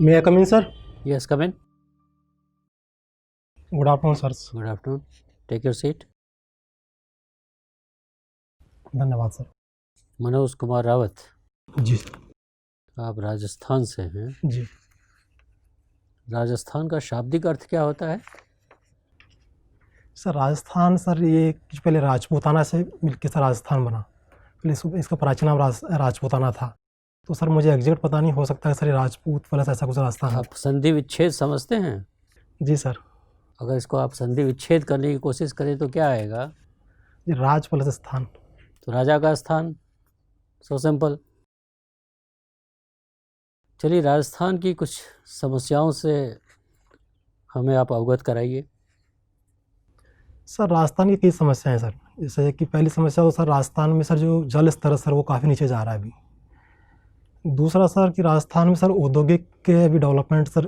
May I come in, sir? Yes, come in. Good afternoon, sir. Good afternoon. Take your seat. धन्यवाद sir. Manoj Kumar Rawat, जी आप राजस्थान से हैं। जी राजस्थान का शाब्दिक अर्थ क्या होता है? सर, राजस्थान सर ये पहले राजपूताना से मिलकर सर राजस्थान बना। पहले इसका प्राचीन नाम राजपूताना था। तो सर मुझे एग्जैक्ट पता नहीं, हो सकता है सर ये राजपूत प्लस ऐसा कुछ राजस्थान है। आप संधि विच्छेद समझते हैं? जी सर। अगर इसको आप संधि विच्छेद करने की कोशिश करें तो क्या आएगा? जी, राज प्लस स्थान, तो राजा का स्थान। So simple. चलिए, राजस्थान की कुछ समस्याओं से हमें आप अवगत कराइए। सर राजस्थान की कई समस्याएं हैं सर। जैसे कि पहली समस्या तो सर राजस्थान में सर जो जल स्तर है सर वो काफ़ी नीचे जा रहा है अभी। दूसरा सर कि राजस्थान में सर औद्योगिक के अभी डेवलपमेंट सर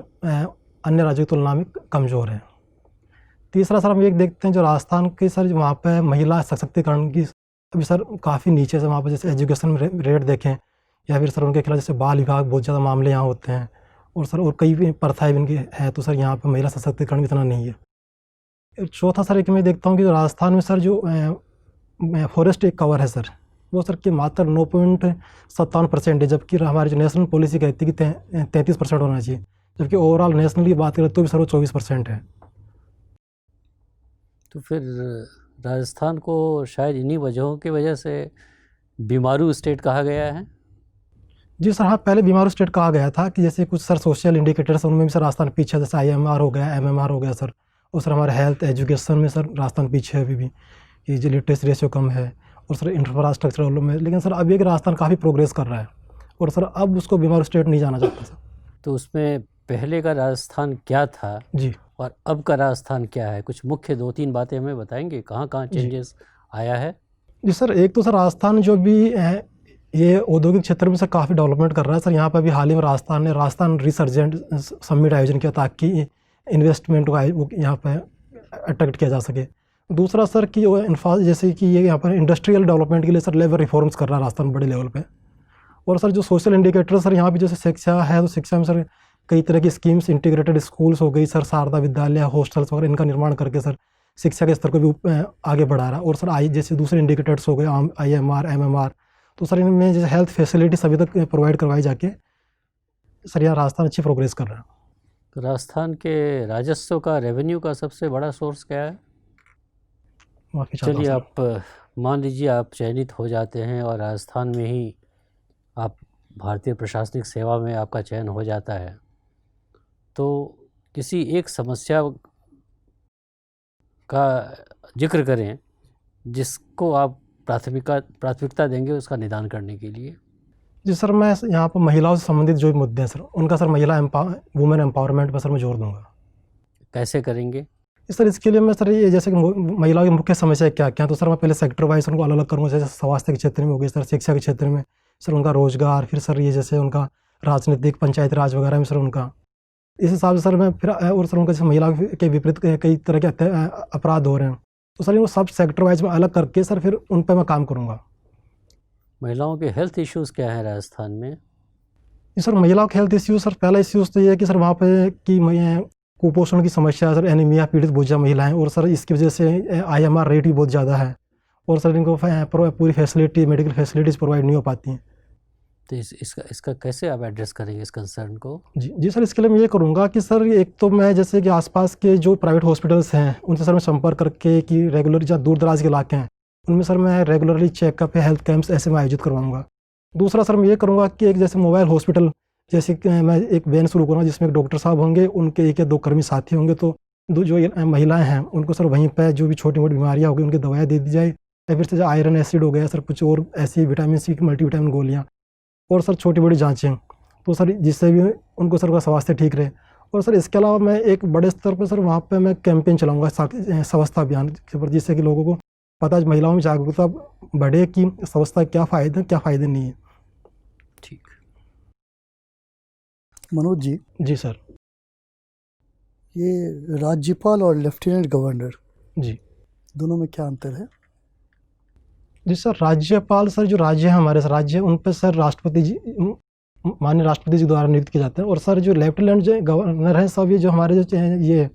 अन्य राज्यों की तुलना में कमज़ोर है। तीसरा सर हम एक देखते हैं जो राजस्थान के सर वहाँ पे महिला सशक्तिकरण की अभी सर काफ़ी नीचे से, वहाँ पर जैसे एजुकेशन रेट देखें या फिर सर उनके खिलाफ जैसे बाल विवाह बहुत ज़्यादा मामले यहाँ होते हैं, और सर और कई भी प्रथाएँ इनकी हैं, तो सर यहाँ पर महिला सशक्तिकरण भी इतना नहीं है। चौथा सर एक मैं देखता हूँ कि राजस्थान में सर जो फॉरेस्ट एक कवर है सर वो सर के मात्र 9.57% है, जबकि हमारी जो नेशनल पॉलिसी कहती है कि 33% होना चाहिए, जबकि ओवरऑल नेशनल की बात करें तो भी सर वो 24% है। तो फिर राजस्थान को शायद इन्हीं वजहों की वजह से बीमारू स्टेट कहा गया है। जी सर, हाँ, पहले बीमारू स्टेट कहा गया था कि जैसे कुछ सर सोशल इंडिकेटर्स उनमें भी सर राजस्थान पीछे, जैसे IMR हो गया, MMR हो गया सर, और सर हमारे हेल्थ एजुकेशन में सर राजस्थान पीछे है अभी भी, कि जो लिटरेसी रेशियो कम है, और सर इंफ्रास्ट्रक्चर में। लेकिन सर अभी एक राजस्थान काफ़ी प्रोग्रेस कर रहा है, और सर अब उसको बीमारू स्टेट नहीं जाना चाहता सर। तो उसमें पहले का राजस्थान क्या था जी और अब का राजस्थान क्या है? कुछ मुख्य 2-3 बातें हमें बताएंगे, कहाँ कहाँ चेंजेस आया है? जी सर, एक तो सर राजस्थान जो भी है ये औद्योगिक क्षेत्र में सर काफ़ी डेवलपमेंट कर रहा है सर। यहाँ पर भी हाल ही में राजस्थान ने राजस्थान रिसर्जेंट समिट आयोजन किया ताकि इन्वेस्टमेंट को यहाँ पर अट्रैक्ट किया जा सके। दूसरा सर कि जैसे कि ये यहाँ पर इंडस्ट्रियल डेवलपमेंट के लिए सर लेबर रिफॉर्म्स कर रहा है राजस्थान बड़े लेवल पे। और सर जो सोशल इंडिकेटर सर यहाँ भी जैसे शिक्षा है, तो शिक्षा में सर कई तरह की स्कीम्स, इंटीग्रेटेड स्कूल्स हो गई सर, शारदा विद्यालय, हॉस्टल्स वगैरह, इनका निर्माण करके सर शिक्षा के स्तर को भी आगे बढ़ा रहा है। और सर जैसे दूसरे इंडिकेटर्स हो गए IMR, MMR, तो सर इनमें जैसे हेल्थ फैसिलिटी सभी तक प्रोवाइड करवाई जाके सर यहाँ राजस्थान अच्छी प्रोग्रेस कर रहा है। तो राजस्थान के राजस्व का, रेवेन्यू का सबसे बड़ा सोर्स क्या है? माफ़ी चाहता हूँ चलिए, सर। आप मान लीजिए आप चयनित हो जाते हैं और राजस्थान में ही आप भारतीय प्रशासनिक सेवा में आपका चयन हो जाता है, तो किसी एक समस्या का जिक्र करें जिसको आप प्राथमिकता देंगे उसका निदान करने के लिए। जी सर, मैं यहाँ पर महिलाओं से संबंधित जो भी मुद्दे हैं सर उनका सर वुमेन एम्पावरमेंट पर सर मैं जोर दूँगा। कैसे करेंगे? सर इसके लिए मैं सर ये जैसे कि महिलाओं की मुख्य समस्या क्या क्या है, तो सर मैं पहले सेक्टर वाइज उनको अलग अलग करूँगा। जैसे स्वास्थ्य के क्षेत्र में हो गई सर, शिक्षा के क्षेत्र में सर उनका रोजगार, फिर सर ये जैसे उनका राजनीतिक, पंचायती राज वगैरह में सर उनका, इस हिसाब से सर मैं फिर और सर उनका जैसे महिलाओं के विपरीत कई तरह के अपराध हो रहे हैं, तो सर इनको सब सेक्टर वाइज में अलग करके सर फिर उन पर मैं काम करूँगा। महिलाओं के हेल्थ इश्यूज़ क्या हैं राजस्थान में? सर महिलाओं के हेल्थ इश्यूज, सर पहला इश्यूज तो ये है कि सर वहाँ पे कि कुपोषण की समस्या है सर, एनीमिया पीड़ित बहुत ज़्यादा महिलाएं, और सर इसकी वजह से IMR रेट भी बहुत ज़्यादा है, और सर इनको पूरी फैसिलिटी, मेडिकल फैसिलिटीज़ प्रोवाइड नहीं हो पाती हैं। तो इसका कैसे आप एड्रेस करेंगे इस कंसर्न को? जी सर, इसके लिए मैं ये करूँगा कि सर एक तो मैं जैसे कि आसपास के जो प्राइवेट हॉस्पिटल्स हैं उनसे सर मैं संपर्क करके कि रेगुलर जहाँ दूर दराज के इलाके हैं उनमें सर मैं रेगुलरली चेकअप या हेल्थ कैंप्स ऐसे मैं आयोजित करवाऊँगा। दूसरा सर मैं ये करूँगा कि एक जैसे मोबाइल हॉस्पिटल, जैसे कि मैं एक वैन शुरू करूँगा जिसमें एक डॉक्टर साहब होंगे, उनके 1 या 2 कर्मी साथी होंगे, तो जो महिलाएं हैं उनको सर वहीं पर जो भी छोटी मोटी बीमारियाँ होगी उनकी दवाएँ दे दी जाए, या फिर से आयरन एसिड हो गया सर, कुछ और ऐसी विटामिन C की मल्टीविटामिन गोलियाँ, और सर छोटी बड़ी जाँचें, तो सर जिससे भी उनको सर का स्वास्थ्य ठीक रहे। और सर इसके अलावा मैं एक बड़े स्तर पर सर वहाँ पर मैं कैंपेन चलाऊँगा स्वच्छता अभियान के ऊपर, जिससे कि लोगों को पता, महिलाओं में जागरूकता बढ़े कि स्वच्छता क्या फ़ायदे नहीं है। ठीक। मनोज जी। जी सर। ये राज्यपाल और लेफ्टिनेंट गवर्नर जी दोनों में क्या अंतर है? जी सर, राज्यपाल सर जो राज्य है हमारे राज्य, उन पर सर राष्ट्रपति जी माननीय राष्ट्रपति जी द्वारा नियुक्त किए जाते हैं। और सर जो लेफ्टिनेंट जो गवर्नर हैं सब ये जो हमारे जो ये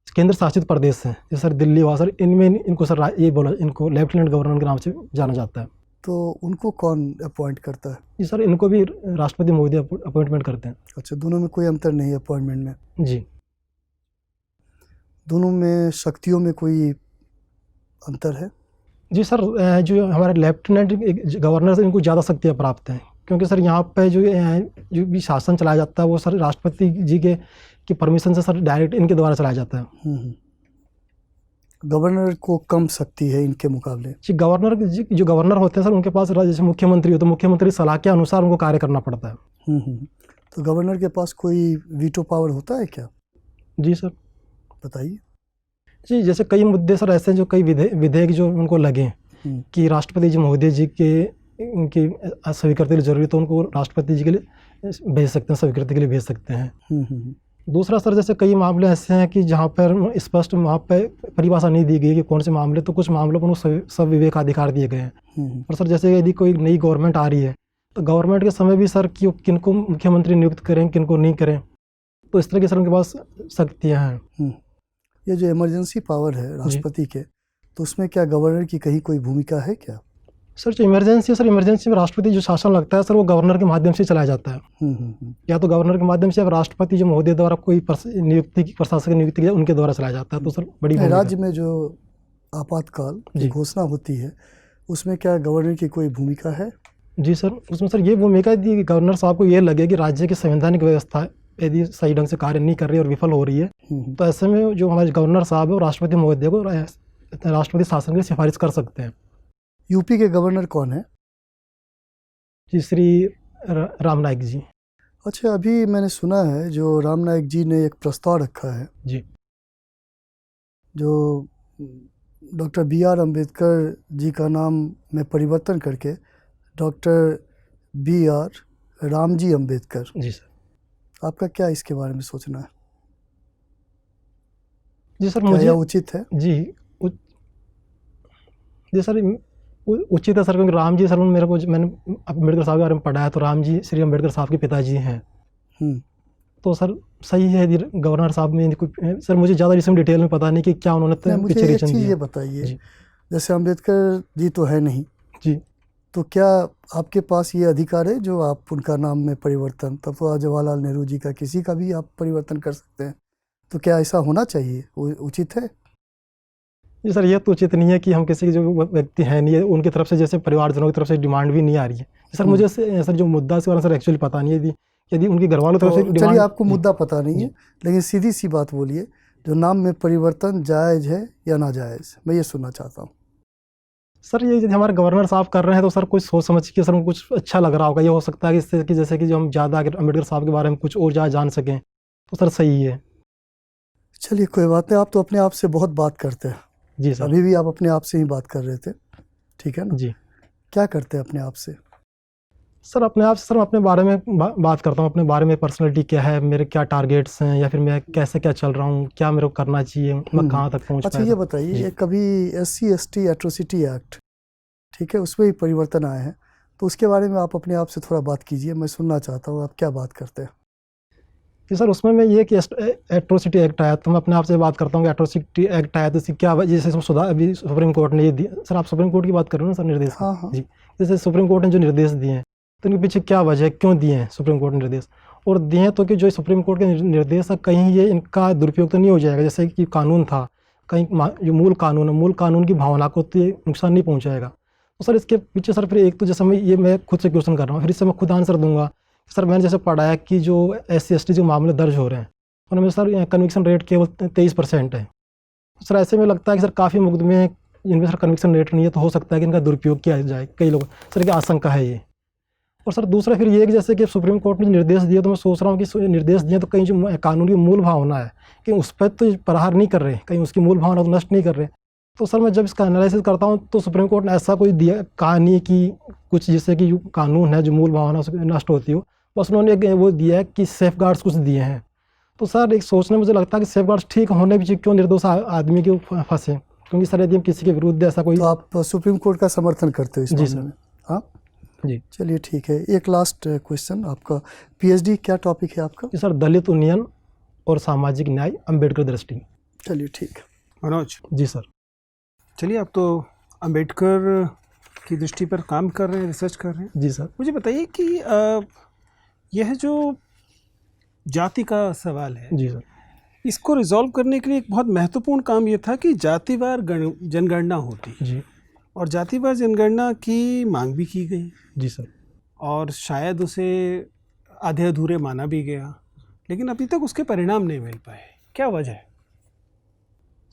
केंद्र शासित प्रदेश हैं, जैसे सर दिल्ली हुआ सर, इनमें इनको सर ये बोला, इनको लेफ्टिनेंट गवर्नर के नाम से जाना जाता है। तो उनको कौन अपॉइंट करता है? जी सर, इनको भी राष्ट्रपति महोदय अपॉइंटमेंट करते हैं। अच्छा, दोनों में कोई अंतर नहीं है अपॉइंटमेंट में? जी दोनों में शक्तियों में कोई अंतर है? जी सर, जो हमारे लेफ्टिनेंट गवर्नर से इनको ज़्यादा शक्तियाँ प्राप्त हैं, क्योंकि सर यहाँ पे जो भी शासन चलाया जाता है वो सर राष्ट्रपति जी के की परमिशन से सर डायरेक्ट इनके द्वारा चलाया जाता है। गवर्नर को कम शक्ति है इनके मुकाबले? जी गवर्नर जो गवर्नर होते हैं सर उनके पास जैसे मुख्यमंत्री हो तो मुख्यमंत्री सलाह के अनुसार उनको कार्य करना पड़ता है। तो गवर्नर के पास कोई वीटो पावर होता है क्या? जी सर बताइए। जी, जैसे कई मुद्दे सर ऐसे हैं जो कई विधेयक जो उनको लगे कि राष्ट्रपति जी महोदय जी के उनकी स्वीकृति के लिए जरूरी, तो उनको राष्ट्रपति जी के लिए भेज सकते हैं, स्वीकृति के लिए भेज सकते हैं। दूसरा सर जैसे कई मामले ऐसे हैं कि जहाँ पर स्पष्ट वहाँ पर परिभाषा नहीं दी गई कि कौन से मामले, तो कुछ मामलों पर उनको सब विवेकाधिकार दिए गए हैं। और सर जैसे यदि कोई नई गवर्नमेंट आ रही है तो गवर्नमेंट के समय भी सर कि किनको मुख्यमंत्री नियुक्त करें किनको नहीं करें, तो इस तरह की सर उनके पास शक्तियाँ हैं। ये जो इमरजेंसी पावर है राष्ट्रपति के, तो उसमें क्या गवर्नर की कहीं कोई भूमिका है क्या? सर जो इमरजेंसी है सर, इमरजेंसी में राष्ट्रपति जो शासन लगता है सर वो गवर्नर के माध्यम से चलाया जाता है। या तो गवर्नर के माध्यम से या राष्ट्रपति जो महोदय द्वारा कोई नियुक्ति की प्रशासक नियुक्ति की उनके द्वारा चलाया जाता है। तो सर बड़ी राज्य में जो आपातकाल की घोषणा होती है उसमें क्या गवर्नर की कोई भूमिका है? जी सर, उसमें सर ये भूमिका दी कि गवर्नर साहब को ये लगे कि राज्य की संवैधानिक व्यवस्था यदि सही ढंग से कार्य नहीं कर रही और विफल हो रही है, तो ऐसे में जो हमारे गवर्नर साहब है वो राष्ट्रपति महोदय को राष्ट्रपति शासन के लिए सिफारिश कर सकते हैं। यूपी के गवर्नर कौन है? जी श्री राम नाईक जी। अच्छा, अभी मैंने सुना है जो राम नाईक जी ने एक प्रस्ताव रखा है जी, जो डॉक्टर BR अम्बेडकर जी का नाम में परिवर्तन करके डॉक्टर BR रामजी अम्बेडकर। जी सर। आपका क्या इसके बारे में सोचना है? जी सर, मुझे उचित है? जी सर उचित है सर, क्योंकि राम जी सर मैंने अम्बेडकर साहब के बारे में पढ़ा है, तो राम जी श्री अम्बेडकर साहब के पिताजी हैं। तो सर सही है यदि गवर्नर साहब में कोई, सर मुझे ज़्यादा इसमें डिटेल में पता नहीं कि क्या उन्होंने मुझे एक चीज़ ये बताइए, जैसे अम्बेडकर जी तो है नहीं जी, तो क्या आपके पास ये अधिकार है जो आप उनका नाम में परिवर्तन, तब तो जवाहरलाल नेहरू जी का किसी का भी आप परिवर्तन कर सकते हैं, तो क्या ऐसा होना चाहिए? उचित है? जी सर, ये तो उचित नहीं है कि हम किसी जो व्यक्ति हैं नहीं है उनकी तरफ से, जैसे परिवारजनों की तरफ से डिमांड भी नहीं आ रही है। सर मुझे सर जो मुद्दा इसके बारे में सर एक्चुअली पता नहीं है यदि उनकी घर वालों तरफ से डिमांड। चलिए, आपको मुद्दा पता नहीं है, लेकिन सीधी सी बात बोलिए, जो नाम में परिवर्तन जायज़ है या नाजायज़, मैं ये सुनना चाहता हूँ। सर ये यदि हमारे गवर्नर साहब कर रहे हैं तो सर कुछ सोच समझ के सर कुछ अच्छा लग रहा होगा, ये हो सकता है कि इससे कि जैसे कि जो हम ज़्यादा अगर अम्बेडकर साहब के बारे में कुछ और ज़्यादा जान सकें तो सर सही है। चलिए कोई बात नहीं, आप तो अपने आप से बहुत बात करते हैं। जी सर। अभी भी आप अपने आप से ही बात कर रहे थे, ठीक है ना? जी। क्या करते हैं अपने आप से? सर अपने आप से सर मैं अपने बारे में बात करता हूँ, अपने बारे में पर्सनैलिटी क्या है, मेरे क्या टारगेट्स हैं, या फिर मैं कैसे क्या चल रहा हूँ, क्या मेरे को करना चाहिए, मैं कहाँ तक पहुँच अच्छा ये बताइए, कभी SC/ST एट्रोसिटी एक्ट, ठीक है, उसमें ही परिवर्तन आए हैं, तो उसके बारे में आप अपने आप से थोड़ा बात कीजिए, मैं सुनना चाहता हूँ आप क्या बात करते हैं। कि सर उसमें मैं ये कि एट्रोसिटी एक्ट आया तो मैं अपने आप से बात करता हूँ कि एट्रोसिटी एक्ट आया तो इसकी क्या जैसे सुधार अभी सुप्रीम कोर्ट ने ये दिया। सर आप सुप्रीम कोर्ट की बात कर रहे हो ना सर, निर्देश? हाँ। जी, जैसे सुप्रीम कोर्ट ने जो निर्देश दिए हैं तो इनके पीछे क्या वजह है, क्यों दिए हैं सुप्रीम कोर्ट ने निर्देश, और दिए हैं तो कि जो सुप्रीम कोर्ट के निर्देश है कहीं ये इनका दुरुपयोग तो नहीं हो जाएगा, जैसे कि कानून था कहीं जो मूल कानून है, मूल कानून की भावना को तो ये नुकसान नहीं पहुँचाएगा। तो सर इसके पीछे सर फिर एक तो जैसे मैं खुद से क्वेश्चन कर रहा हूँ, फिर इससे मैं खुद आंसर दूंगा। सर मैंने जैसे पढ़ा है कि जो SC/ST जो मामले दर्ज हो रहे हैं उनमें सर कन्विक्शन रेट केवल 23% है। सर ऐसे में लगता है कि सर काफ़ी मुकदमे इनमें सर कन्विक्शन रेट नहीं है, तो हो सकता है कि इनका दुरुपयोग किया जाए, कई लोग सर की आशंका है ये। और सर दूसरा फिर ये कि जैसे कि सुप्रीम कोर्ट ने निर्देश दिए तो मैं सोच रहा हूँ कि निर्देश दिए तो कहीं जो कानून की मूल भावना है कहीं उस पर तो प्रहार नहीं कर रहे, कहीं उसकी मूल भावना तो नष्ट नहीं कर रहे। तो सर मैं जब इसका एनालिसिस करता हूँ तो सुप्रीम कोर्ट ने ऐसा कोई कहा नहीं कि कुछ जिससे कि कानून है जो मूल भावना नष्ट होती हो, बस उन्होंने वो दिया है कि सेफ गार्ड्स कुछ दिए हैं। तो सर एक सोचने मुझे लगता है कि सेफ गार्ड्स ठीक होने भी क्यों निर्दोष आदमी के फंसे, क्योंकि सर यदि हम किसी के विरुद्ध ऐसा कोई। तो आप सुप्रीम कोर्ट का समर्थन करते हो इस मामले में? हाँ, जी चलिए ठीक है, एक लास्ट क्वेश्चन आपका, पीएचडी क्या टॉपिक है आपका? जी सर, दलित उन्नयन और सामाजिक न्याय अम्बेडकर दृष्टि। चलिए ठीक है। मनोज, जी सर। चलिए आप तो अंबेडकर की दृष्टि पर काम कर रहे हैं, रिसर्च कर रहे हैं। जी सर। मुझे बताइए कि यह जो जाति का सवाल है, जी सर। इसको रिजॉल्व करने के लिए एक बहुत महत्वपूर्ण काम ये था कि जातिवार जनगणना होती, जी और जातिवार जनगणना की मांग भी की गई, जी सर। और शायद उसे आधे अधूरे माना भी गया, लेकिन अभी तक उसके परिणाम नहीं मिल पाए। क्या वजह है?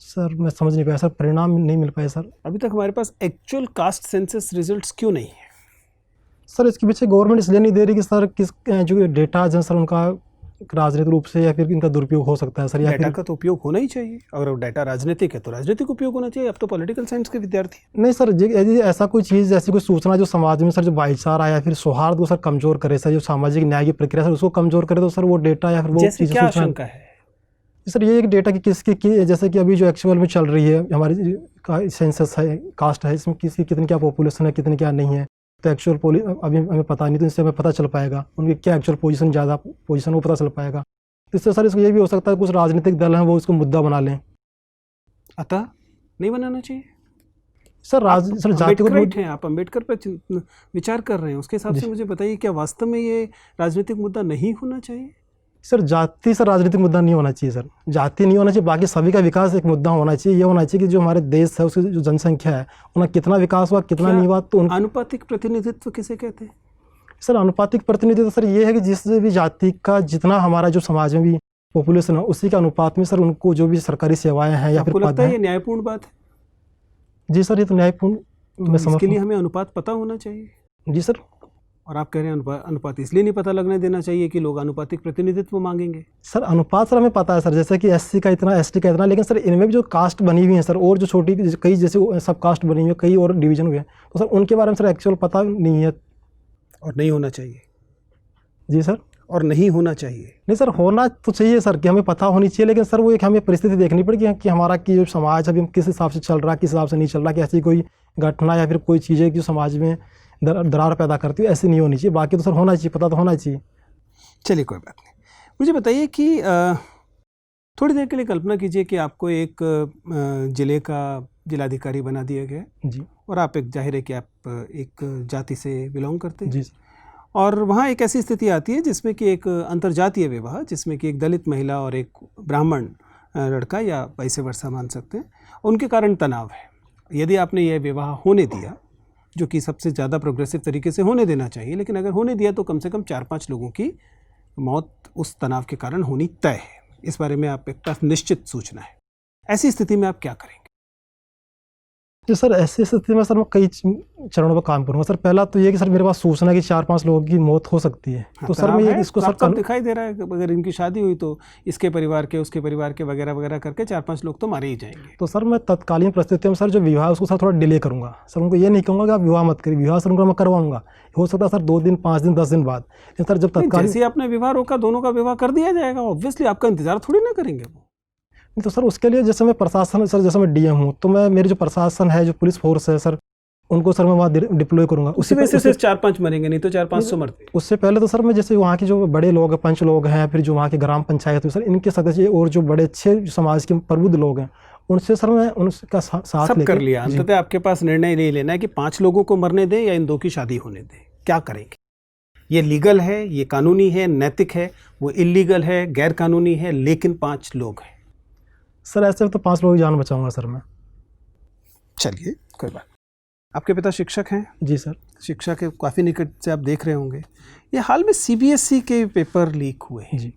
सर मैं समझ नहीं पाया सर, परिणाम नहीं मिल पाए सर। अभी तक हमारे पास एक्चुअल कास्ट सेंसस रिजल्ट्स क्यों नहीं है? सर इसके पीछे गवर्नमेंट इसलिए नहीं दे रही कि सर किस जो डेटा है सर उनका राजनीतिक रूप से या फिर इनका दुरुपयोग हो सकता है सर, या डाटा फिर का तो उपयोग होना ही चाहिए। अगर वो डाटा राजनीतिक है तो राजनीतिक उपयोग होना चाहिए। अब तो पॉलिटिकल साइंस के विद्यार्थी हैं। नहीं सर, यदि ऐसा कोई चीज़, ऐसी कोई सूचना जो समाज में सर जो भाईचारा या फिर सौहार्द को सर कमजोर करे, सर जो सामाजिक न्याय की प्रक्रिया सर उसको कमजोर करे, तो सर वो डेटा या फिर वो जैसे चीज़ें क्या सूचना। आशंका है? सर ये एक डेटा की जैसे कि अभी जो एक्चुअल में चल रही है हमारी सेंसस है, कास्ट है, इसमें किसकी कितनी क्या पॉपुलेशन है, कितनी क्या नहीं है, तो एक्चुअल अभी हमें पता नहीं, तो इससे हमें पता चल पाएगा उनकी क्या एक्चुअल पोजीशन, ज़्यादा पोजीशन, वो पता चल पाएगा। इससे सर इसको ये भी हो सकता है कुछ राजनीतिक दल हैं वो इसको मुद्दा बना लें। अतः नहीं बनाना चाहिए। सर जाति को राइट हैं आप, अम्बेडकर पर विचार कर रहे हैं, उसके हिसाब से मुझे बताइए क्या वास्तव में ये राजनीतिक मुद्दा नहीं होना चाहिए? सर जाति सर राजनीतिक मुद्दा नहीं होना चाहिए सर, जाति नहीं होना चाहिए, बाकी सभी का विकास एक मुद्दा होना चाहिए। ये होना चाहिए कि जो हमारे देश है उसकी जो जनसंख्या है उनका कितना विकास हुआ, कितना नहीं हुआ, तो आनुपातिक प्रतिनिधित्व किसे कहते हैं? सर अनुपातिक प्रतिनिधित्व सर ये है कि जिस भी जाति का जितना हमारा जो समाज में भी पॉपुलेशन है उसी के अनुपात में सर उनको जो भी सरकारी सेवाएं हैं या फिर आपको पद लगता है हैं। ये न्यायपूर्ण बात है? जी सर, ये तो न्यायपूर्ण मैं इसके लिए समझ। हमें अनुपात पता होना चाहिए। जी सर। और आप कह रहे हैं अनुपात इसलिए नहीं पता लगने देना चाहिए कि लोग अनुपातिक प्रतिनिधित्व मांगेंगे। सर अनुपात सर हमें पता है सर, जैसे कि एससी का इतना, एसटी का इतना, लेकिन सर इनमें भी जो कास्ट बनी हुई है सर, और जो छोटी कई जैसे सब कास्ट बनी हुई है, कई और डिवीजन हुए हैं, तो सर उनके बारे में सर एक्चुअल पता नहीं है। और नहीं होना चाहिए। जी सर। और नहीं होना चाहिए। नहीं सर, होना तो चाहिए सर कि हमें पता होनी चाहिए, लेकिन सर वो एक हमें परिस्थिति देखनी पड़ेगी कि हमारा कि जो समाज अभी किस हिसाब से चल रहा है, किस हिसाब से नहीं चल रहा, कि ऐसी कोई घटना या फिर कोई चीज़ें जो समाज में दरार पैदा करती है, ऐसी नहीं होनी चाहिए। बाकी तो सर होना चाहिए, पता तो होना चाहिए। चलिए कोई बात नहीं। मुझे बताइए कि थोड़ी देर के लिए कल्पना कीजिए कि आपको एक ज़िले का जिलाधिकारी बना दिया गया जी। और आप एक, जाहिर है कि आप एक जाति से बिलोंग करते हैं। जी सर। और वहाँ एक ऐसी स्थिति आती है जिसमें कि एक अंतर्जातीय विवाह, जिसमें कि एक दलित महिला और एक ब्राह्मण लड़का या वैसे वर्षा मान सकते हैं, उनके कारण तनाव है। यदि आपने यह विवाह होने दिया, जो कि सबसे ज़्यादा प्रोग्रेसिव तरीके से होने देना चाहिए, लेकिन अगर होने दिया तो कम से कम 4-5 लोगों की मौत उस तनाव के कारण होनी तय है। इस बारे में आप एक निश्चित सूचना है। ऐसी स्थिति में आप क्या करेंगे? जी सर, ऐसी स्थिति में सर मैं कई चरणों पर काम करूँगा। सर पहला तो ये कि सर मेरे पास सूचना कि 4-5 लोगों की मौत हो सकती है, तो सर मैं ये इसको सर दिखाई दे रहा है कि अगर इनकी शादी हुई तो इसके परिवार के, उसके परिवार के, वगैरह वगैरह करके 4-5 लोग तो मारे ही जाएंगे। तो सर मैं तत्कालीन परिस्थितियों में सर जो विवाह है उसको सर थोड़ा डिले करूँगा। सर उनको ये नहीं कहूँगा कि आप विवाह मत करिए, विवाह सर उनको मैं करवाऊँगा। हो सकता है सर 2 दिन, 5 दिन, 10 दिन बाद। लेकिन सर जब तत्कालीन, जैसे आपने विवाह रोका, दोनों का विवाह कर दिया जाएगा। ऑब्वियसली आपका इंतजार थोड़ी ना करेंगे वो। तो सर उसके लिए जैसे मैं प्रशासन, सर जैसे मैं डीएम हूँ, तो मैं मेरे जो प्रशासन है, जो पुलिस फोर्स है सर, उनको सर मैं वहाँ डिप्लॉय करूँगा। उसी वजह से सिर्फ 4-5 मरेंगे, नहीं तो 400-500 मरते। उससे पहले तो सर मैं जैसे वहाँ के जो बड़े लोग हैं, पंच लोग हैं, फिर जो वहाँ के ग्राम पंचायत है सर, इनके सदस्य और जो बड़े अच्छे समाज के प्रबुद्ध लोग हैं, उनसे सर मैं उनका साथ सब कर लिया। अंततः आपके पास निर्णय नहीं लेना है कि 5 लोगों को मरने दें या इन 2 की शादी होने दें। क्या करेंगे? ये लीगल है, ये कानूनी है, नैतिक है, वो इलीगल है, गैर कानूनी है, लेकिन 5 लोग हैं। सर ऐसे तो 5 लोगों की जान बचाऊंगा सर मैं। चलिए कोई बात। आपके पिता शिक्षक हैं? जी सर। शिक्षा के काफ़ी निकट से आप देख रहे होंगे। ये हाल में सीबीएसई के पेपर लीक हुए हैं। जी।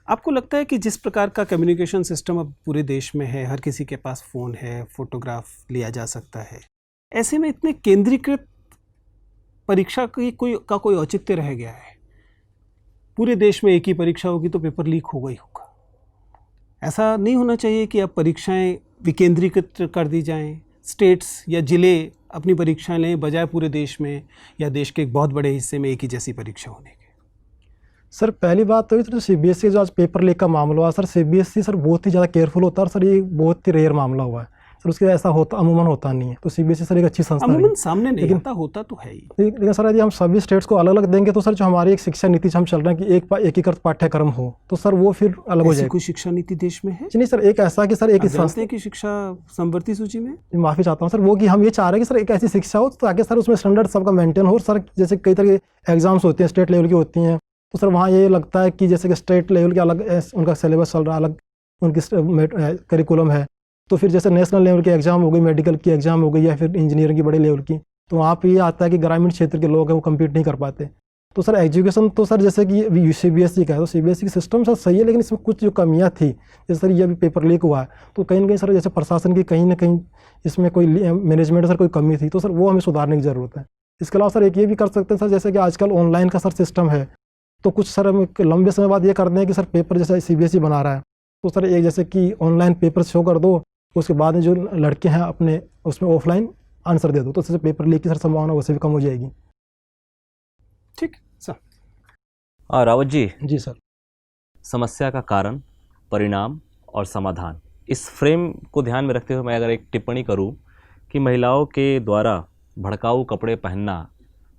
आपको लगता है कि जिस प्रकार का कम्युनिकेशन सिस्टम अब पूरे देश में है, हर किसी के पास फ़ोन है, फोटोग्राफ लिया जा सकता है, ऐसे में इतने केंद्रीकृत परीक्षा की कोई औचित्य रह गया है? पूरे देश में एक ही परीक्षा होगी तो पेपर लीक होगा ही होगा। ऐसा नहीं होना चाहिए कि अब परीक्षाएं विकेंद्रीकृत कर दी जाएं, स्टेट्स या ज़िले अपनी परीक्षाएं लें, बजाय पूरे देश में या देश के एक बहुत बड़े हिस्से में एक ही जैसी परीक्षा होने के। सर पहली बात तो ये सीबीएसई जो आज पेपर लीक का मामला हुआ सर, सीबीएसई सर बहुत ही ज़्यादा केयरफुल होता है और सर ये बहुत ही रेयर मामला हुआ है। सर उसके ऐसा होता अमूमन होता नहीं है। तो सीबीएसई सर एक अच्छी संस्था है। अमूमन सामने नहीं लेकिन- आता, होता तो है ही। लेकिन सर यदि हम सभी स्टेट्स को अलग अलग देंगे तो सर जो हमारी एक शिक्षा नीति हम चल रहे हैं कि एकीकृत पाठ्यक्रम हो, तो सर वो फिर अलग हो ऐसी जाएगा। कोई शिक्षा नीति देश में है? जी नहीं सर, एक ऐसा कि सर एक आप ही जानते हैं कि शिक्षा संवर्ती सूची में? माफ़ी चाहता हूँ सर, वो कि हम ये चाह रहे हैं कि सर एक ऐसी शिक्षा हो ताकि सर उसमें स्टैंडर्ड सबका मेंटेन हो। सर जैसे कई तरह के एग्जाम्स होते हैं स्टेट लेवल की होती हैं, तो सर वहाँ ये लगता है कि जैसे कि स्टेट लेवल के अलग उनका सिलेबस चल रहा है, अलग उनकी करिकुलम है, तो फिर जैसे नेशनल लेवल की एग्ज़ाम हो गई, मेडिकल की एग्ज़ाम हो गई या फिर इंजीनियरिंग की बड़े लेवल की, तो वहाँ पे ये आता है कि ग्रामीण क्षेत्र के लोग हैं वो कम्पीट नहीं कर पाते। तो सर एजुकेशन तो सर जैसे कि सीबीएसई का है, तो सीबीएसई की सिस्टम सर सही है, लेकिन इसमें कुछ जो कमियाँ थी, जैसे सर ये अभी पेपर लीक हुआ है, तो कहीं ना कहीं सर जैसे प्रशासन की कहीं ना कहीं इसमें कोई मैनेजमेंट सर कोई कमी थी, तो सर वो हमें सुधारने की ज़रूरत है। इसके अलावा सर एक ये भी कर सकते हैं सर, जैसे कि आजकल ऑनलाइन का सर सिस्टम है, तो कुछ सर हम एक लंबे समय बाद ये कर दें कि सर पेपर जैसे सीबीएसई बना रहा है, तो सर एक जैसे कि ऑनलाइन पेपर शो कर दो, उसके बाद में जो लड़के हैं अपने उसमें ऑफलाइन आंसर दे दो, तो उससे पेपर लीक की सर संभावना वैसे भी कम हो जाएगी। ठीक सर। और रावत जी, जी सर। समस्या का कारण, परिणाम और समाधान, इस फ्रेम को ध्यान में रखते हुए मैं अगर एक टिप्पणी करूं कि महिलाओं के द्वारा भड़काऊ कपड़े पहनना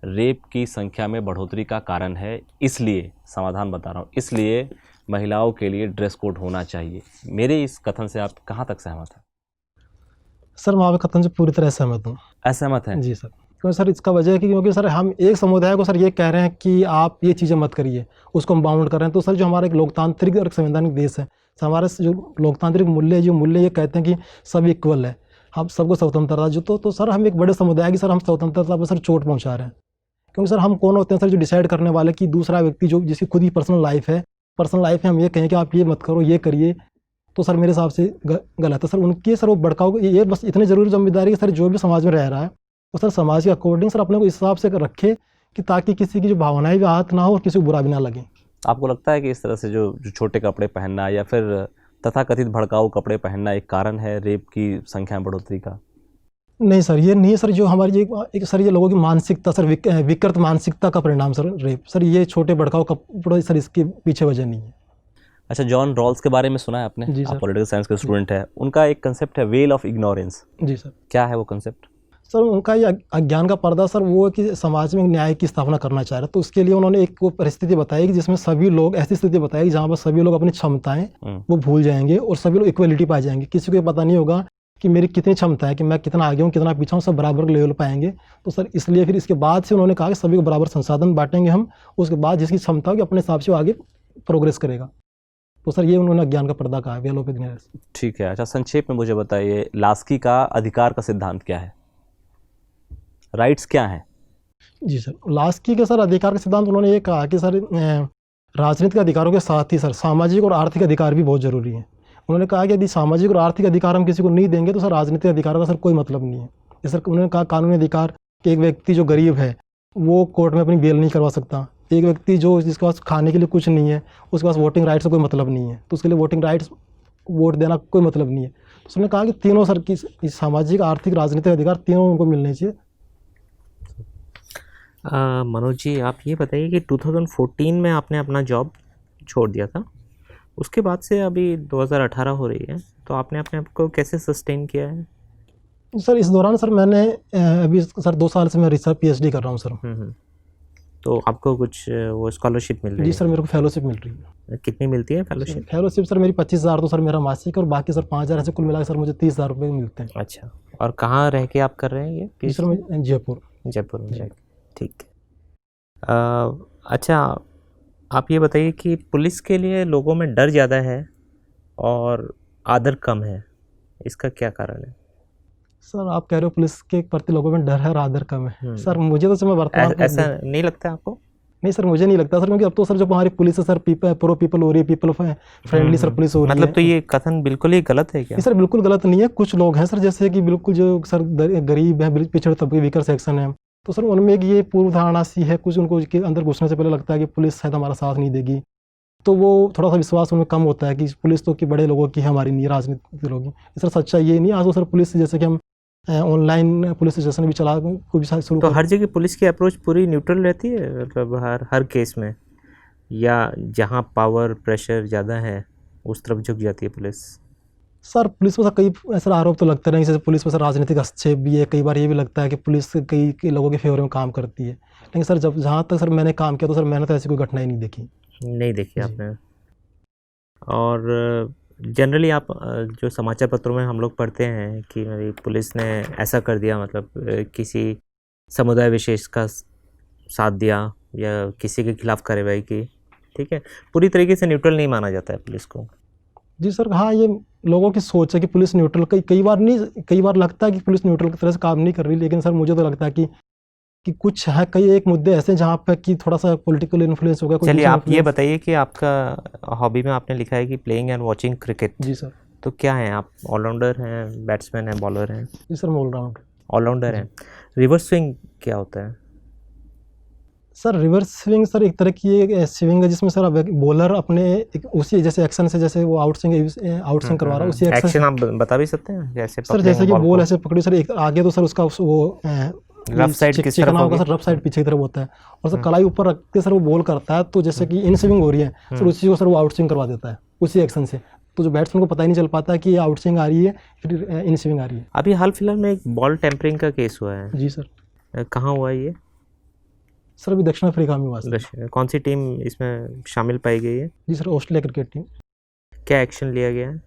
रेप की संख्या में बढ़ोतरी का कारण है, इसलिए समाधान बता रहा हूं, इसलिए महिलाओं के लिए ड्रेस कोड होना चाहिए। मेरे इस कथन से आप कहाँ तक सहमत हैं? सर मैं आपके कथन से पूरी तरह सहमत हूँ। असहमत हैं? जी सर, क्योंकि सर इसका वजह है कि क्योंकि सर हम एक समुदाय को सर ये कह रहे हैं कि आप ये चीज़ें मत करिए, उसको हम बाउंड कर रहे हैं। तो सर जो हमारा एक लोकतांत्रिक और संवैधानिक देश है, हमारे जो लोकतांत्रिक मूल्य जो मूल्य ये कहते हैं कि सब इक्वल है, हम सबको स्वतंत्रता जो तो सर हम एक बड़े समुदाय की सर हम स्वतंत्रता पर सर चोट पहुँचा रहे हैं। क्योंकि सर हम कौन होते हैं सर जो डिसाइड करने वाले कि दूसरा व्यक्ति जो जिसकी खुद ही पर्सनल लाइफ है, पर्सनल लाइफ में हम ये कहें कि आप ये मत करो, ये करिए, तो सर मेरे हिसाब से गलत है। सर उनकी सर वो भड़काऊ ये बस इतनी ज़रूरी जिम्मेदारी है सर, जो भी समाज में रह रहा है तो सर समाज के अकॉर्डिंग सर अपने को इस हिसाब से रखे कि ताकि किसी की जो भावनाएं भी आहत ना हो और किसी को बुरा भी ना लगे। आपको लगता है कि इस तरह से जो छोटे कपड़े पहनना या फिर तथाकथित भड़काऊ कपड़े पहनना एक कारण है रेप की संख्या में बढ़ोतरी का? नहीं सर, ये नहीं है सर, जो हमारी एक सर ये लोगों की मानसिकता सर विकृत मानसिकता का परिणाम सर रेप, सर ये छोटे भड़काऊ कपड़े सर इसके पीछे वजह नहीं है। अच्छा, जॉन रॉल्स के बारे में सुना है आपने? जी आप सर। पॉलिटिकल साइंस के स्टूडेंट है, उनका एक कंसेप्ट है वेल ऑफ इग्नोरेंस। जी सर। क्या है वो कंसेप्ट? सर उनका ये अज्ञान का पर्दा सर वो है कि समाज में न्याय की स्थापना करना चाह रहे, तो उसके लिए उन्होंने एक वो परिस्थिति बताई कि जिसमें सभी लोग, ऐसी स्थिति बताई जहाँ पर सभी लोग अपनी क्षमताएं वो भूल जाएंगे और सभी लोग इक्वलिटी पा जाएंगे। किसी को पता नहीं होगा कि मेरी कितनी क्षमता है, कि मैं कितना आगे हूँ कितना पीछे हूँ, सब बराबर लेवल पाएंगे। तो सर इसलिए फिर इसके बाद से उन्होंने कहा कि सभी को बराबर संसाधन बांटेंगे हम, उसके बाद जिसकी क्षमता होगी अपने हिसाब से वो आगे प्रोग्रेस करेगा। तो सर ये उन्होंने अज्ञान का पर्दा कहा है, वेल ऑफ इग्नोरेंस। ठीक है। अच्छा, संक्षेप में मुझे बताइए, लास्की का अधिकार का सिद्धांत क्या है? राइट्स क्या हैं? जी सर, लास्की के सर अधिकार का सिद्धांत उन्होंने ये कहा कि सर राजनीतिक अधिकारों के साथ ही सर सामाजिक और आर्थिक अधिकार भी बहुत ज़रूरी है। उन्होंने कहा कि यदि सामाजिक और आर्थिक अधिकार हम किसी को नहीं देंगे तो सर राजनीतिक अधिकार का सर कोई मतलब नहीं है। जैसे उन्होंने कहा कानूनी अधिकार कि एक व्यक्ति जो गरीब है वो कोर्ट में अपनी बेल नहीं करवा सकता, एक व्यक्ति जो जिसके पास खाने के लिए कुछ नहीं है उसके पास वोटिंग राइट्स का कोई मतलब नहीं है, तो उसके लिए वोटिंग राइट्स वोट देना कोई मतलब नहीं है। तो उसने कहा कि तीनों सर की सामाजिक आर्थिक राजनीतिक अधिकार तीनों उनको मिलने चाहिए। मनोज जी, आप ये बताइए कि 2014 में आपने अपना जॉब छोड़ दिया था, उसके बाद से अभी 2018 हो रही है, तो आपने अपने आप को कैसे सस्टेन किया है? सर इस दौरान सर मैंने अभी सर 2 साल से मैं रिसर्च पीएचडी कर रहा हूँ सर। तो आपको कुछ वो स्कॉलरशिप मिल रही जी है? सर, मेरे को फेलोशिप मिल रही है। कितनी मिलती है फेलोशिप? फेलोशिप सर मेरी 25,000 तो सर मेरा मासिक और बाकी सर 5,000 ऐसे कुल मिला के सर मुझे 30,000 रुपये मिलते हैं। अच्छा, और कहाँ रह के आप कर रहे हैं ये? जी सर मैं जयपुर में रह के। ठीक है। अच्छा, आप ये बताइए कि पुलिस के लिए लोगों में डर ज़्यादा है और आदर कम है, इसका क्या कारण है? सर आप कह रहे हो पुलिस के प्रति लोगों में डर है और आदर कम है। सर मुझे तो समय वर्तमान ऐसा नहीं लगता आपको? नहीं सर, मुझे नहीं लगता सर, क्योंकि अब तो सर जो हमारी पुलिस है सर प्रो पीपल हो रही है, पीपल फ्रेंडली सर पुलिस हो रही है। मतलब तो ये कथन बिल्कुल ही गलत है क्या? नहीं सर, बिल्कुल गलत नहीं है। कुछ लोग हैं सर जैसे कि बिल्कुल जो सर गरीब है, पिछड़े तबके वीकर सेक्शन है, तो सर उनमें एक ये पूर्व धारणा सी है, कुछ उनको के अंदर घुसने से पहले लगता है कि पुलिस शायद हमारा साथ नहीं देगी, तो वो थोड़ा सा विश्वास उनमें कम होता है कि पुलिस तो कि बड़े लोगों की हमारी नहीं, राजनीतिक लोगों की। सर सच्चाई ये नहीं। आज तो सर पुलिस जैसे कि हम ऑनलाइन पुलिस स्टेशन भी चला कोई भी शुरू तो हर जगह पुलिस की अप्रोच पूरी न्यूट्रल रहती है, मतलब हर केस में, या जहाँ पावर प्रेशर ज़्यादा है उस तरफ झुक जाती है पुलिस? सर पुलिस में सर कई ऐसे आरोप तो लगते रहेंगे, जैसे पुलिस में सर राजनीतिक हस्तक्षेप भी है, कई बार ये भी लगता है कि पुलिस कई लोगों के फेवर में काम करती है, लेकिन सर जब जहाँ तक सर मैंने काम किया तो सर मैंने तो ऐसी कोई घटना ही नहीं देखी। नहीं देखी जी। आपने। और जनरली आप जो समाचार पत्रों में हम लोग पढ़ते हैं कि मेरी पुलिस ने ऐसा कर दिया, मतलब किसी समुदाय विशेष का साथ दिया या किसी के खिलाफ कार्रवाई की, ठीक है, पूरी तरीके से न्यूट्रल नहीं माना जाता है पुलिस को। जी सर, हाँ, ये लोगों की सोच है कि पुलिस न्यूट्रल, कई बार नहीं, कई बार लगता है कि पुलिस न्यूट्रल की तरह से काम नहीं कर रही, लेकिन सर मुझे तो लगता है कि कुछ है, कई एक मुद्दे ऐसे हैं जहाँ पे कि थोड़ा सा पॉलिटिकल इन्फ्लुएंस हो गया। कोई चलिए दूसरा आप ये influence- बताइए कि आपका हॉबी में आपने लिखा है कि प्लेइंग एंड वॉचिंग क्रिकेट, जी सर। तो क्या है आप? ऑलराउंडर हैं, बैट्समैन हैं, बॉलर हैं? जी सर, मैं ऑलराउंड। ऑलराउंडर हैं। रिवर्स स्विंग क्या होता है? सर रिवर्स स्विंग सर एक तरह की एक स्विंग है जिसमें सर बॉलर अपने उसी जैसे एक्शन से, जैसे वो आउट स्विंग करवा रहा है उसी एक्शन एक्शन आप बता भी सकते हैं जैसे सर, जैसे कि बॉल ऐसे पकड़ी सर एक आगे, तो सर उसका वो रफ साइड किस तरफ होगा होगी? सर, रफ साइड पीछे की तरफ होता है, और सर कलाई ऊपर रख के सर वो बॉल करता है, तो जैसे कि इन स्विंग हो रही है सर, उसी को सर वो आउट स्विंग करवा देता है उसी एक्शन से, तो जो बैट्समैन को पता ही नहीं चल पाता कि ये आउट स्विंग आ रही है फिर इन स्विंग आ रही है। अभी हाल फिलहाल में एक बॉल टेम्परिंग का केस हुआ है, जी सर। कहाँ हुआ है ये? सर अभी दक्षिण अफ्रीका में हुआ सर। कौन सी टीम इसमें शामिल पाई गई है? जी सर, ऑस्ट्रेलिया क्रिकेट टीम। क्या एक्शन लिया गया है?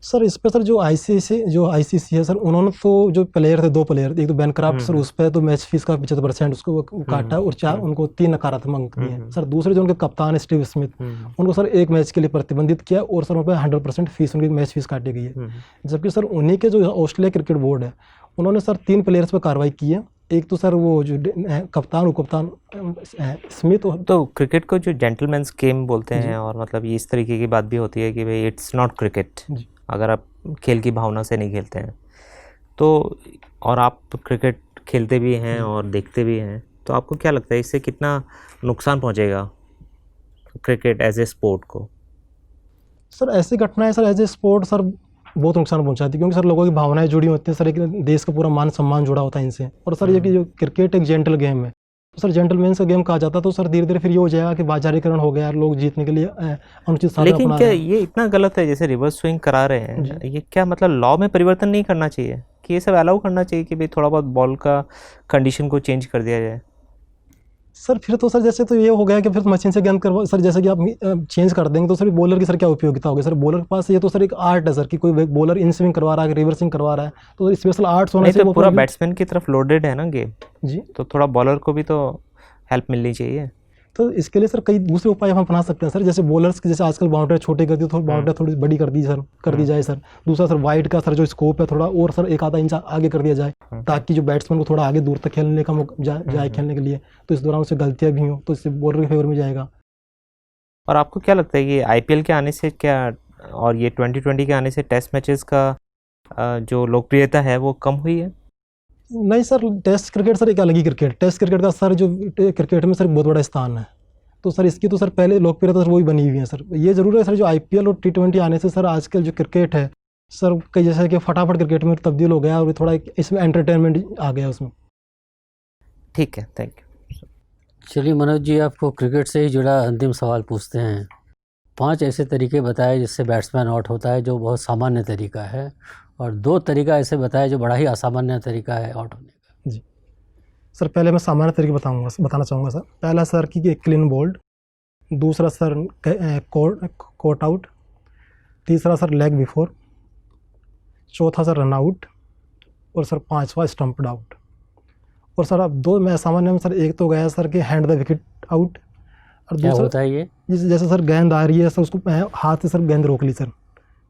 सर इस पर सर जो आईसीसी है सर, उन्होंने तो जो प्लेयर थे, 2 प्लेयर, एक तो बैनक्राफ्ट सर, उस पर तो मैच फीस का 75% उसको वो काटा, और 4 उनको 3 नकारात्मक अंक दिए। सर दूसरे जो उनके कप्तान है स्टीव स्मिथ, उनको सर 1 मैच के लिए प्रतिबंधित किया, और सर उन पर 100% फीस, उनकी मैच फीस काटी गई है। जबकि सर उन्हीं के जो ऑस्ट्रेलिया क्रिकेट बोर्ड है, उन्होंने सर 3 प्लेयर्स पर कार्रवाई की है। एक तो सर वो जो कप्तान स्मिथ। तो क्रिकेट को जो जेंटलमैन्स गेम बोलते हैं, और मतलब ये इस तरीके की बात भी होती है कि भाई इट्स नॉट क्रिकेट, अगर आप खेल की भावना से नहीं खेलते हैं तो, और आप क्रिकेट खेलते भी हैं और देखते भी हैं, तो आपको क्या लगता है इससे कितना नुकसान पहुंचेगा क्रिकेट एज ए स्पोर्ट को? सर ऐसी घटनाएं sir as a sport sir बहुत नुकसान पहुंचाती है, क्योंकि सर लोगों की भावनाएं जुड़ी होती हैं सर, एक देश का पूरा मान सम्मान जुड़ा होता है इनसे। और सर ये कि जो क्रिकेट एक जेंटल गेम है, तो सर जेंटलमैन का गेम कहा जाता है, तो सर धीरे धीरे फिर ये हो जाएगा कि बाजारीकरण हो गया, लोग जीतने के लिए अनुचित साधन लेकिन अपना क्या रहे हैं। ये इतना गलत है जैसे रिवर्स स्विंग करा रहे हैं, ये क्या मतलब लॉ में परिवर्तन नहीं करना चाहिए कि ये सब अलाउ करना चाहिए कि भाई थोड़ा बहुत बॉल का कंडीशन को चेंज कर दिया जाए? सर फिर तो सर जैसे तो ये हो गया कि फिर मशीन से गेंद करवा, सर जैसे कि आप चेंज कर देंगे तो सर बॉलर की सर क्या उपयोगिता होगी? सर बॉलर के पास ये तो सर एक आर्ट है सर, कि कोई बॉलर इन स्विंग करवा रहा है, रिवर्सिंग करवा रहा है, तो स्पेशल आर्ट्स होना नहीं चाहिए। तो वो पूरा अपना- बैट्समैन की तरफ लोडेड है ना गेम, जी, तो थोड़ा बॉलर को भी तो हेल्प मिलनी चाहिए। तो इसके लिए सर कई दूसरे उपाय हम अपना सकते हैं सर, जैसे बॉलर्स की, जैसे आजकल बाउंड्री छोटी कर दी, तो बाउंड्री थोड़ी बड़ी कर दी सर, कर दी जाए सर। दूसरा सर वाइड का सर जो स्कोप है थोड़ा और सर 1 आधा इंच आगे कर दिया जाए, ताकि जो बैट्समैन को थोड़ा आगे दूर तक खेलने का मौका जाए खेलने के लिए, तो इस दौरान उससे गलतियां भी हों तो इससे बॉलर के फेवर में जाएगा। और आपको क्या लगता है कि आईपीएल के आने से क्या, और ये 2020 के आने से टेस्ट मैचेस का जो लोकप्रियता है वो कम हुई है? नहीं सर, टेस्ट क्रिकेट सर एक अलग ही क्रिकेट, टेस्ट क्रिकेट का सर जो क्रिकेट में सर बहुत बड़ा स्थान है, तो सर इसकी तो सर पहले लोकप्रियता सर वही बनी हुई है सर। ये जरूर है सर जो आईपीएल और T20 आने से सर आजकल जो क्रिकेट है सर, कई जैसे कि फटाफट क्रिकेट में तब्दील हो गया, और थोड़ा इसमें एंटरटेनमेंट आ गया उसमें। ठीक है, थैंक यू। चलिए मनोज जी, आपको क्रिकेट से ही जुड़ा अंतिम सवाल पूछते हैं। 5 ऐसे तरीके बताए जिससे बैट्समैन आउट होता है, जो बहुत सामान्य तरीका है, और 2 तरीका ऐसे बताए जो बड़ा ही असामान्य तरीका है आउट होने का। जी सर, पहले मैं सामान्य तरीके बताना चाहूँगा सर। पहला सर कि क्लीन बोल्ड, दूसरा सर कोट आउट, तीसरा सर लेग बिफोर, चौथा सर रन आउट, और सर 5वां स्टम्प्ड आउट। और सर अब 2 मैं सामान्य में सर, एक तो गया सर कि हैंड द विकेट आउट, और क्या दूसरा होता है ये? जैसे सर गेंद आ रही है सर, उसको हाथ से सर गेंद रोक ली सर,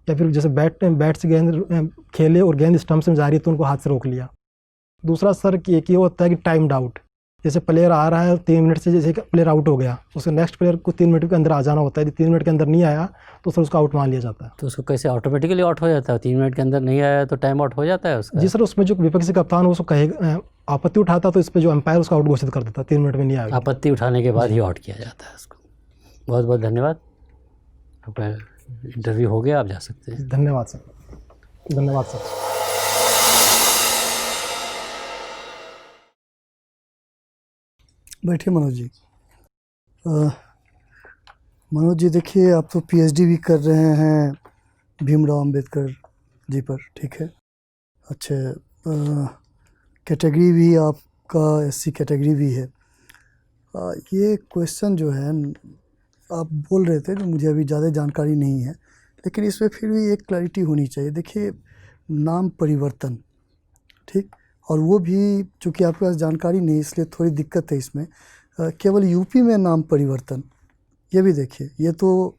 या फिर जैसे बैट से गेंद खेले और गेंद स्टम्प से जा रही है तो उनको हाथ से रोक लिया। दूसरा सर कि एक ये होता है कि टाइम्ड आउट, जैसे प्लेयर आ रहा है 3 मिनट से, जैसे प्लेयर आउट हो गया, उसके नेक्स्ट प्लेयर को 3 मिनट के अंदर आ जाना होता है, यदि 3 मिनट के अंदर नहीं आया तो सर उसको आउट मान लिया जाता है। तो उसको कैसे ऑटोमेटिकली आउट हो जाता है? 3 मिनट के अंदर नहीं आया तो टाइम आउट हो जाता है उसका? जी सर, उसमें जो विपक्षी कप्तान उसको कहेगा, आपत्ति उठाता, तो इस पर जो अंपायर उसको आउट घोषित कर देता, 3 मिनट में नहीं आया। आपत्ति उठाने के बाद ही आउट किया जाता है उसको। बहुत बहुत धन्यवाद, आपका इंटरव्यू हो गया, आप जा सकते हैं। धन्यवाद सर, धन्यवाद सर। बैठिए मनोज जी। मनोज जी देखिए, आप तो पीएचडी भी कर रहे हैं, भीमराव अंबेडकर जी पर, ठीक है। अच्छा, कैटेगरी भी आपका एससी कैटेगरी भी है। ये क्वेश्चन जो है आप बोल रहे थे, जो मुझे अभी ज़्यादा जानकारी नहीं है, लेकिन इसमें फिर भी एक क्लैरिटी होनी चाहिए। देखिए, नाम परिवर्तन, ठीक, और वो भी चूँकि आपके पास जानकारी नहीं, इसलिए थोड़ी दिक्कत है इसमें। केवल यूपी में नाम परिवर्तन, ये भी देखिए, ये तो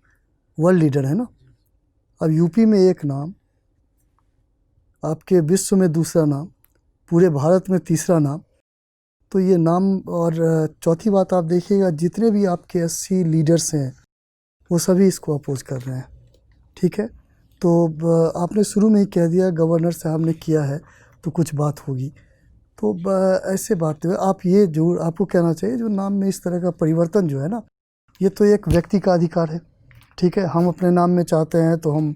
वर्ल्ड लीडर है ना। अब यूपी में एक नाम, आपके विश्व में दूसरा नाम, पूरे भारत में तीसरा नाम, तो ये नाम। और चौथी बात आप देखिएगा, जितने भी आपके एससी लीडर्स हैं वो सभी इसको अपोज कर रहे हैं, ठीक है। तो आपने शुरू में ही कह दिया गवर्नर साहब ने किया है तो कुछ बात होगी, तो ऐसे बात हुए आप ये जो आपको कहना चाहिए, जो नाम में इस तरह का परिवर्तन जो है ना, ये तो एक व्यक्ति का अधिकार है, ठीक है। हम अपने नाम में चाहते हैं तो हम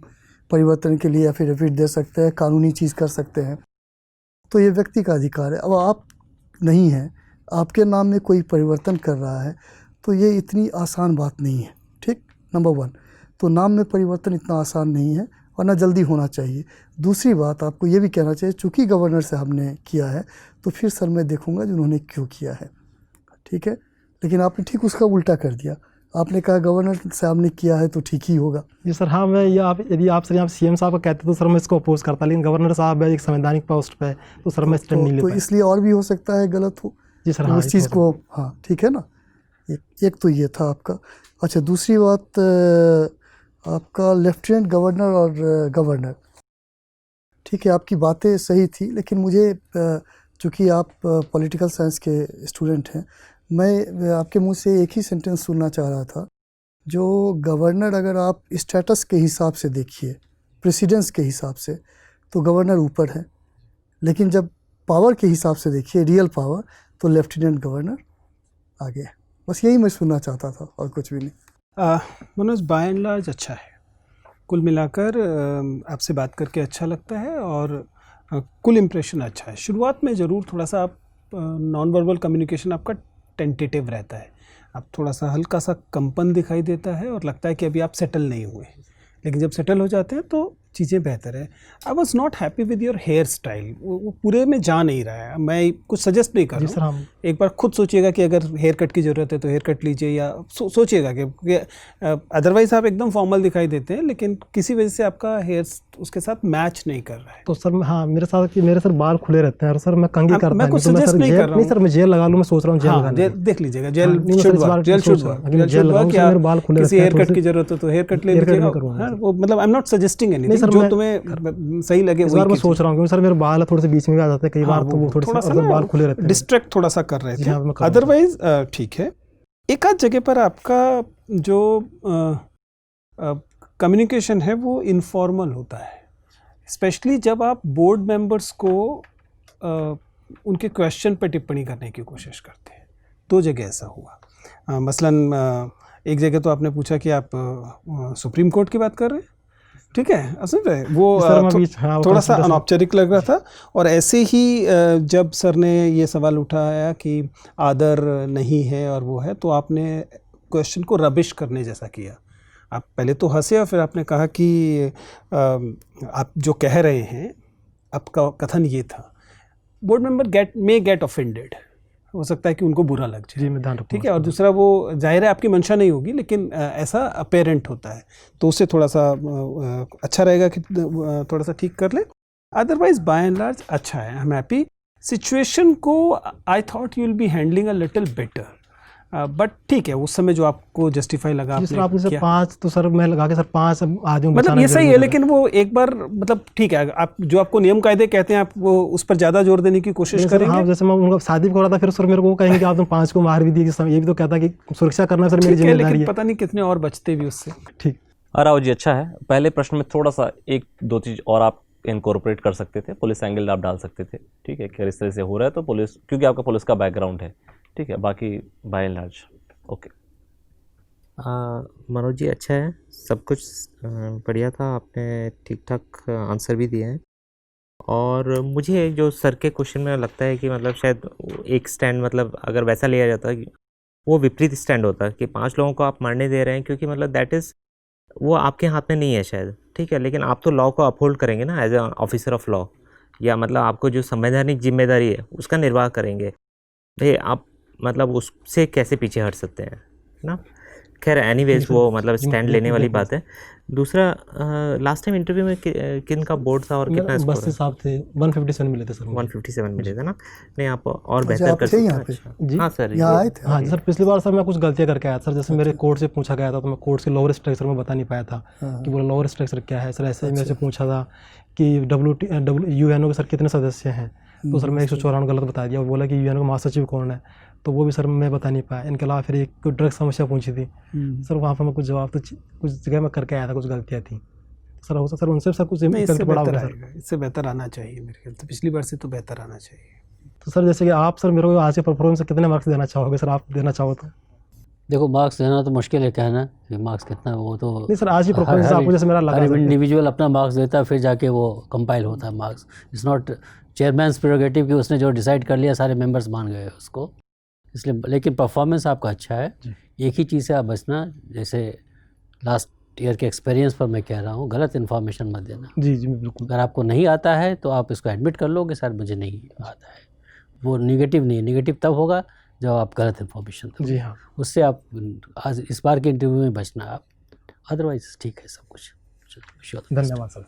परिवर्तन के लिए एफिडेविट दे सकते हैं, कानूनी चीज़ कर सकते हैं, तो ये व्यक्ति का अधिकार है। अब आप नहीं है, आपके नाम में कोई परिवर्तन कर रहा है, तो ये इतनी आसान बात नहीं है, ठीक, नंबर 1। तो नाम में परिवर्तन इतना आसान नहीं है और ना जल्दी होना चाहिए। दूसरी बात आपको ये भी कहना चाहिए, चूँकि गवर्नर साहब ने किया है तो फिर सर मैं देखूंगा जो उन्होंने क्यों किया है, ठीक है। लेकिन आपने ठीक उसका उल्टा कर दिया, आपने कहा गवर्नर साहब ने किया है तो ठीक ही होगा। जी सर, हाँ, मैं ये आप यदि आप सर यहाँ सीएम साहब को कहते तो सर मैं इसको अपोज करता, लेकिन गवर्नर साहब है एक संवैधानिक पोस्ट पे, तो सर मैं स्टैंड नहीं ले तो पाया। इसलिए और भी हो सकता है गलत हो जी सर, तो हाँ, उस चीज़ को, हाँ, ठीक है ना। एक तो ये था आपका। अच्छा, दूसरी बात, आपका लेफ्टिनेंट गवर्नर और गवर्नर, ठीक है, आपकी बातें सही थी, लेकिन मुझे चूँकि आप पॉलिटिकल साइंस के स्टूडेंट हैं, मैं आपके मुंह से एक ही सेंटेंस सुनना चाह रहा था। जो गवर्नर, अगर आप स्टेटस के हिसाब से देखिए, प्रेसिडेंस के हिसाब से, तो गवर्नर ऊपर है, लेकिन जब पावर के हिसाब से देखिए, रियल पावर, तो लेफ्टिनेंट गवर्नर आगे है। बस यही मैं सुनना चाहता था और कुछ भी नहीं। मनोज, बाय एंड लार्ज अच्छा है, कुल मिलाकर आपसे बात करके अच्छा लगता है और कुल इम्प्रेशन अच्छा है। शुरुआत में ज़रूर थोड़ा सा आप नॉन वर्बल कम्युनिकेशन आपका टेंटेटिव रहता है, आप थोड़ा सा हल्का सा कंपन दिखाई देता है और लगता है कि अभी आप सेटल नहीं हुए, लेकिन जब सेटल हो जाते हैं तो चीज़ें बेहतर है। I was not happy with your hairstyle, वो पूरे में जा नहीं रहा है। मैं कुछ सजेस्ट नहीं कर जी रहा सर, हूँ, हम एक बार खुद सोचिएगा कि अगर हेयर कट की ज़रूरत है तो हेयर कट लीजिए, या सोचिएगा कि अदरवाइज़ आप एकदम फॉर्मल दिखाई देते हैं, लेकिन किसी वजह से आपका हेयर उसके साथ मैच नहीं कर रहा है। तो सर हाँ, मेरे साथ कि मेरे सर बाल खुले रहते हैं और सर मैं कंघी करता मैं नहीं, कुछ तो सजेस्ट नहीं कर रहा नहीं सर, मैं जेल लगा लूँ, मैं सोच रहा हूँ जेल हाँ, लगाने की। देख लीजिएगा, हाँ, जेल नहीं, मैं शुड सर इस बार वर्क, जेल सोच शुड रहा हूँ, वर्क, अगर मैं जेल जेल शुड लगाऊँ वर्क, सर, या मेरे बाल खुले किसी रहते हैं, हेयर थोड़े कट से की ज़रूरत हो तो हेयर कट ले हेयर कट लीजिएगा। मैं करवाऊंगा हाँ, सर। वो मतलब I am not suggesting anything, sir, जो मैं तुम्हें सही लगे इस वही बार मैं कीजिए। सोच रहा हूँ, क्योंकि सर मेरे बाल थोड़े से बीच में भी आ जाते हैं कई हाँ, बार, तो वो थोड़े थोड़ा से सा और सर बाल खुले ना रहते हैं। डिस्ट्रैक्ट थोड़ा सा कर रहे जी थे, हाँ, मैं करूँगा। अदरवाइज ठीक है। एक आध जगह पर आपका जो कम्युनिकेशन है वो इनफॉर्मल होता है, स्पेशली जब आप बोर्ड मेंबर्स को उनके क्वेश्चन पर टिप्पणी करने की कोशिश करते हैं। 2 जगह ऐसा हुआ, मसलन एक जगह तो आपने पूछा कि आप सुप्रीम कोर्ट की बात कर रहे हैं, ठीक है, असर है वो जी सर, मैं बीच, हाँ, वो थोड़ा सा consideration- अनौपचारिक लग रहा था। और ऐसे ही जब सर ने ये सवाल उठाया कि आदर नहीं है और वो है, तो आपने क्वेश्चन को रबिश करने जैसा किया। आप पहले तो हंसे और फिर आपने कहा कि आप जो कह रहे हैं, आपका कथन ये था, बोर्ड मेंबर मे गेट ऑफेंडेड, हो सकता है कि उनको बुरा लग जाए, जी मैं ध्यान रखूँगा। ठीक है। और दूसरा, वो जाहिर है आपकी मंशा नहीं होगी, लेकिन ऐसा अपेरेंट होता है, तो उससे थोड़ा सा अच्छा रहेगा कि थोड़ा सा ठीक कर ले। अदरवाइज बाय एंड लार्ज अच्छा है, आई एम हैप्पी। सिचुएशन को I thought you will be handling a little better, but ठीक है, उस समय जो आपको जस्टिफाई लगा जी सर, आपने सर किया, 5 तो सर मैं लगा के सर 5 आदमी मतलब ये सही है, लेकिन वो एक बार मतलब ठीक है, आप जो आपको नियम कायदे कहते हैं आप वो उस पर ज़्यादा जोर देने की कोशिश करेंगे। हाँ, जैसे मैं उनका शादी भी कर रहा था, फिर सर मेरे को कहेंगे कि आप तुम 5 को मार भी दिए, ये भी तो कहता कि सुरक्षा करना सर मेरी ठीक है, जिम्मेदारी लेकिन है। पता नहीं कितने और बचते भी उससे। ठीक। राव जी, अच्छा है। पहले प्रश्न में थोड़ा सा 1-2 चीज़ और आप इनकॉर्पोरेट कर सकते थे, पुलिस एंगल आप डाल सकते थे, ठीक है, कि इस तरह से हो रहा है तो पुलिस, क्योंकि आपका पुलिस का बैकग्राउंड है, ठीक है, बाकी by and large okay. Manoj ji, अच्छा है, सब कुछ बढ़िया था, आपने ठीक ठाक आंसर भी दिए हैं। और मुझे जो सर के क्वेश्चन में लगता है कि मतलब शायद एक स्टैंड, मतलब अगर वैसा लिया जाता कि वो विपरीत स्टैंड होता कि 5 लोगों को आप मारने दे रहे हैं, क्योंकि मतलब दैट इज़ वो आपके हाथ में नहीं है शायद, ठीक है, लेकिन आप तो लॉ को अपहोल्ड करेंगे ना as a officer of law, या मतलब आपको जो संवैधानिक जिम्मेदारी है उसका निर्वाह करेंगे। भाई आप मतलब उससे कैसे पीछे हट सकते हैं ना। खैर एनीवेज वो मतलब स्टैंड लेने वाली बात है। दूसरा लास्ट टाइम इंटरव्यू में किन का बोर्ड था और कितना स्कोर बस साहब थे 157 मिले थे सर मुझे। 157 मिले थे ना। नहीं आप और अच्छा, बेहतर आप कर थे सकते यहाँ हैं। पे? अच्छा। जी हाँ सर यहाँ आए थे? हाँ जी सर, पिछली बार सर मैं कुछ गलतियाँ करके आया था सर। जैसे मेरे कोर्ट से पूछा गया था तो मैं कोर्ट के लोअर स्ट्रक्चर में बता नहीं पाया था कि वो लोअर स्ट्रक्चर क्या है सर। ऐसे मेरे से पूछा था कि UNO के सर कितने सदस्य हैं, तो सर मैं 154 गलत बता दिया। वो बोला कि UNO का महासचिव कौन है, तो वो भी सर मैं बता नहीं पाया। इनके अलावा फिर एक ड्रग समस्या पूछी थी सर, वहाँ पर मैं कुछ जवाब तो कुछ जगह मैं करके आया था, कुछ गलतियाँ थी सर। हो सर उनसे सर कुछ नहीं, इससे इफेक्ट पड़ा बेहतर होगा सर। आएगा, इससे बेहतर आना चाहिए मेरे ख्याल से, पिछली बार से तो बेहतर आना चाहिए। तो सर जैसे कि आप सर मेरे को आज के परफॉर्मेंस से कितने मार्क्स देना चाहोगे सर, आप देना चाहो तो? देखो मार्क्स देना तो मुश्किल है कहना कि मार्क्स कितना, वो तो नहीं सर, आज की परफॉर्मेंस आपको जैसे मेरा लगा हर सर। इंडिविजुअल अपना मार्क्स देता है, फिर जाके वो कंपाइल होता है marks. It's not chairman's prerogative कि उसने जो डिसाइड कर लिया सारे मेंबर्स मान गए उसको, इसलिए। लेकिन परफॉर्मेंस आपका अच्छा है। एक ही चीज़ से आप बचना, जैसे लास्ट ईयर के एक्सपीरियंस पर मैं कह रहा हूँ, गलत इन्फॉर्मेशन मत देना। जी जी बिल्कुल। अगर आपको नहीं आता है तो आप इसको एडमिट कर लो कि सर मुझे नहीं आता है। वो निगेटिव नहीं है, निगेटिव तब होगा जब आप गलत इन्फॉर्मेशन दोगे। जी हाँ। उससे आप आज इस बार के इंटरव्यू में बचना आप, अदरवाइज ठीक है सब कुछ। धन्यवाद सर।